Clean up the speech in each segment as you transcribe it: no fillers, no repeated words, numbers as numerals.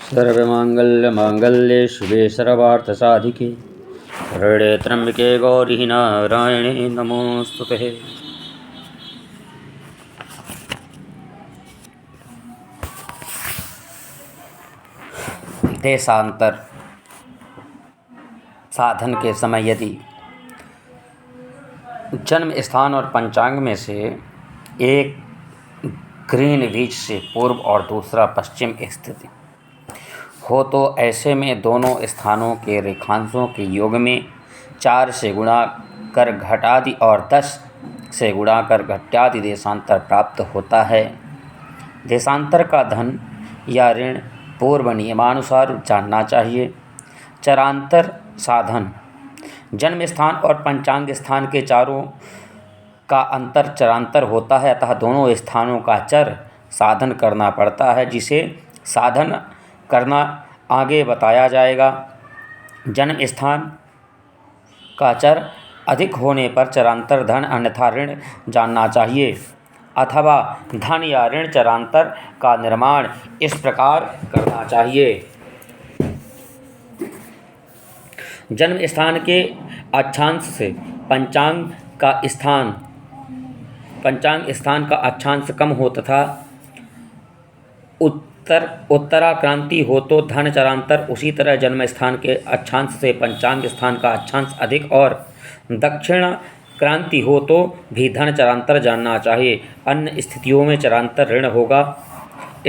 सर्वमाङ्गल्यमाङ्गल्ये शिवे सर्वार्थसाधिके शरण्ये त्र्यम्बके गौरी नारायणे नमोस्तुते। देशांतर साधन के समय यदि जन्म स्थान और पंचांग में से एक ग्रीनविच से पूर्व और दूसरा पश्चिम स्थित हो तो ऐसे में दोनों स्थानों के रेखांशों के योग में 4 से गुणा कर घटादि और 10 से गुणा कर घट्यादि देशांतर प्राप्त होता है। देशांतर का धन या ऋण पूर्व नियमानुसार जानना चाहिए। चरांतर साधन जन्म स्थान और पंचांग स्थान के चारों का अंतर चरांतर होता है, अतः दोनों स्थानों का चर साधन करना पड़ता है, जिसे साधन करना आगे बताया जाएगा। जन्म स्थान का चर अधिक होने पर चरांतर धन अन्यथा ऋण जानना चाहिए, अथवा धन या ऋण चरांतर का निर्माण इस प्रकार करना चाहिए। जन्म स्थान के अक्षांश से पंचांग स्थान का अक्षांश कम हो तथा उत्तराक्रांति हो तो धन चरांतर, उसी तरह जन्म स्थान के अक्षांश से पंचांग स्थान का अक्षांश अधिक और दक्षिण क्रांति हो तो भी धन चरांतर जानना चाहिए। अन्य स्थितियों में चरांतर ऋण होगा।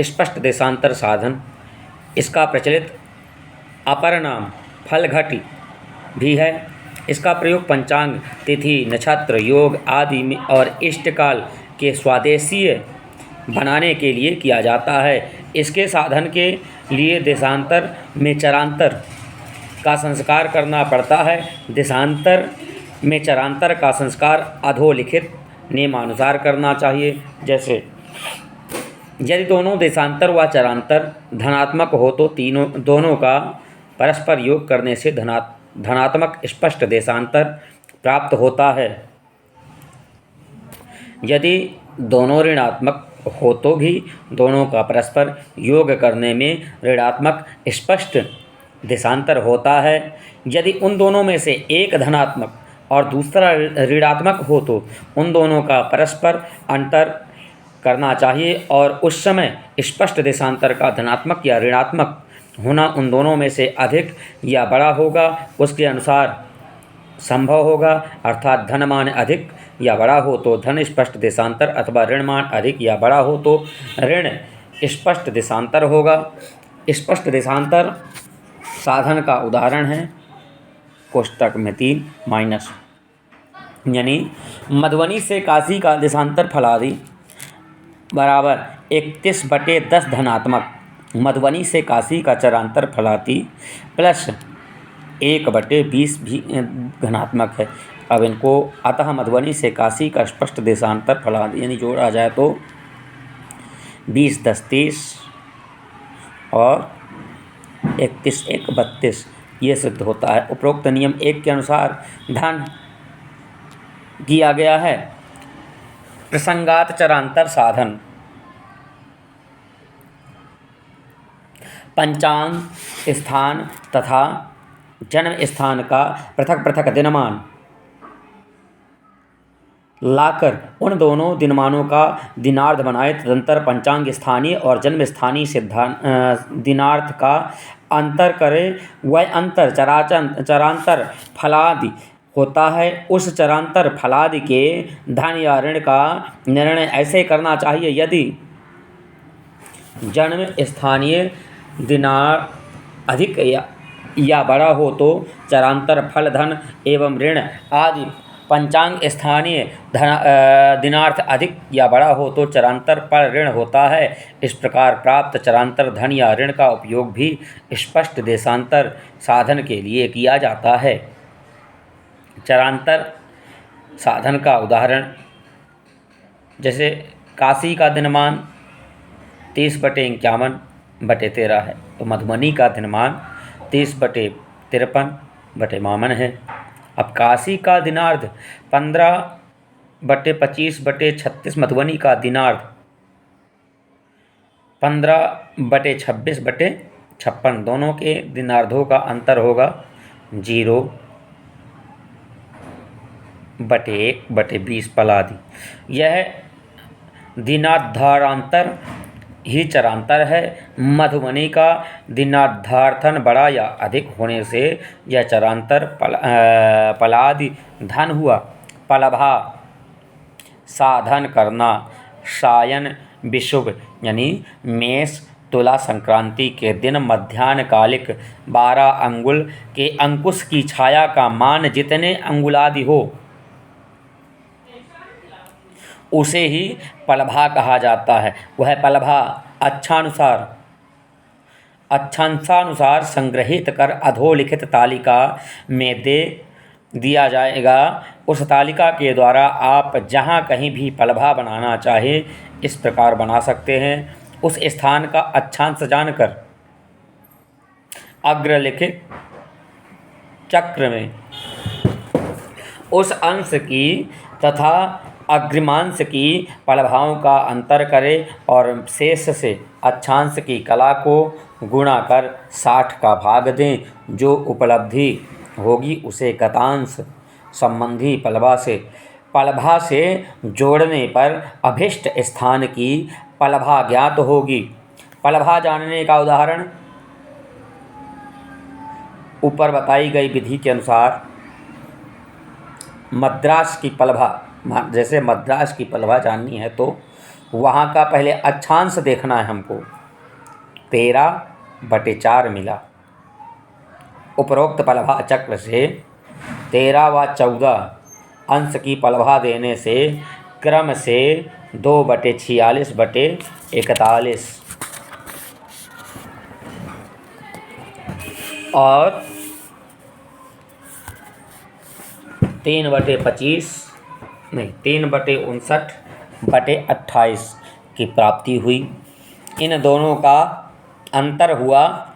स्पष्ट देशांतर साधन इसका प्रचलित अपर नाम फलघट भी है। इसका प्रयोग पंचांग, तिथि, नक्षत्र, योग आदि में और इष्टकाल के स्वादेशीय बनाने के लिए किया जाता है। इसके साधन के लिए देशांतर में चरांतर का संस्कार करना पड़ता है। देशांतर में चरांतर का संस्कार अधोलिखित नियमानुसार करना चाहिए। जैसे यदि दोनों देशांतर व चरांतर धनात्मक हो तो दोनों का परस्पर योग करने से धनात्मक स्पष्ट देशांतर प्राप्त होता है। यदि दोनों ऋणात्मक हो तो भी दोनों का परस्पर योग करने में ऋणात्मक स्पष्ट देशांतर होता है। यदि उन दोनों में से एक धनात्मक और दूसरा ऋणात्मक हो तो उन दोनों का परस्पर अंतर करना चाहिए और उस समय स्पष्ट देशांतर का धनात्मक या ऋणात्मक होना उन दोनों में से अधिक या बड़ा होगा, उसके अनुसार संभव होगा। अर्थात धन मान अधिक या बड़ा हो तो धन स्पष्ट देशांतर, अथवा ऋण मान अधिक या बड़ा हो तो ऋण स्पष्ट देशांतर होगा। स्पष्ट देशांतर साधन का उदाहरण है कोष्टक में 3- यानी मधुबनी से काशी का देशांतर फलादि बराबर 31/10 धनात्मक, मधुबनी से काशी का चरांतर फलादि प्लस 1/20 भी धनात्मक है। अब इनको अतः मधुबनी से काशी का स्पष्ट देशांतर फलादि यानी जोड़ा जाए तो 20 10 30 और 31 1 32 ये सिद्ध होता है। उपरोक्त नियम 1 के अनुसार धन किया गया है। प्रसंगात चरांतर साधन पंचांग स्थान तथा जन्म स्थान का पृथक पृथक दिनमान लाकर उन दोनों दिनमानों का दिनार्थ बनाए, तदंतर पंचांग स्थानीय और जन्म स्थानीय से दिनार्थ का अंतर करे। वह अंतर चरांतर फलादि होता है। उस चरांतर फलादि के धन या ऋण का निर्णय ऐसे करना चाहिए। यदि जन्म स्थानीय दिनार अधिक या बड़ा हो तो चरांतर फल धन एवं ऋण आदि पंचांग स्थानीय दिनार्थ अधिक या बड़ा हो तो चरांतर पर ऋण होता है। इस प्रकार प्राप्त चरांतर धन या ऋण का उपयोग भी स्पष्ट देशांतर साधन के लिए किया जाता है। चरांतर साधन का उदाहरण जैसे काशी का दिनमान 30/51/13 है तो मधुबनी का दिनमान 30/53/52 है। अब काशी का दिनार्थ 15/25/36, मधुबनी का दिनार्थ 15/26/53 56। दोनों के दिनार्धों का अंतर होगा 0/1/20 पलादि। यह दिनार्धांतर ही चरांतर है। मधुबनी का दिनार्धार्थन बड़ा या अधिक होने से यह चरांतर पलादि धन हुआ। पलभा साधन करना। सायन विषुव यानी मेष तुला संक्रांति के दिन मध्याह्न कालिक 12 अंगुल के अंकुश की छाया का मान जितने अंगुलादि हो उसे ही पलभा कहा जाता है। वह पलभा अक्षांशानुसार संग्रहित कर अधोलिखित तालिका में दे दिया जाएगा। उस तालिका के द्वारा आप जहाँ कहीं भी पलभा बनाना चाहे इस प्रकार बना सकते हैं। उस स्थान का अक्षांश जानकर अग्रलिखित चक्र में उस अंश की तथा अग्रिमांश की पलभाओं का अंतर करें और शेष से अक्षांश की कला को गुणा कर 60 का भाग दें। जो उपलब्धि होगी उसे गतांश संबंधी पलभा से जोड़ने पर अभिष्ट स्थान की पलभा ज्ञात होगी। पलभा जानने का उदाहरण ऊपर बताई गई विधि के अनुसार मद्रास की पलभा, जैसे मद्रास की पलभा जाननी है तो वहाँ का पहले अक्षांश देखना है हमको। 13/4 मिला। उपरोक्त पलभा चक्र से 13 व 14 अंश की पलभा देने से क्रम से 2/46/41 और 3/59/28 की प्राप्ति हुई। इन दोनों का अंतर हुआ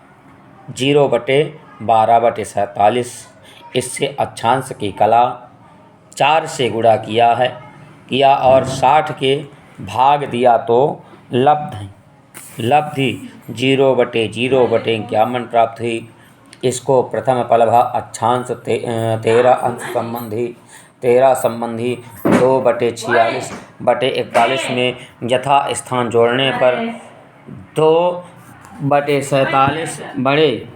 0/12/47। इससे अक्षांश की कला 4 से गुणा किया और 60 के भाग दिया तो लब्धि 0/0/51 प्राप्त हुई। इसको प्रथम पलभा अक्षांश 13 संबंधी 2/46/41 में यथा स्थान जोड़ने पर 2/47 बड़े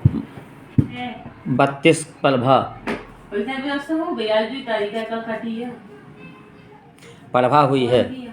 32 पलभा हुई है।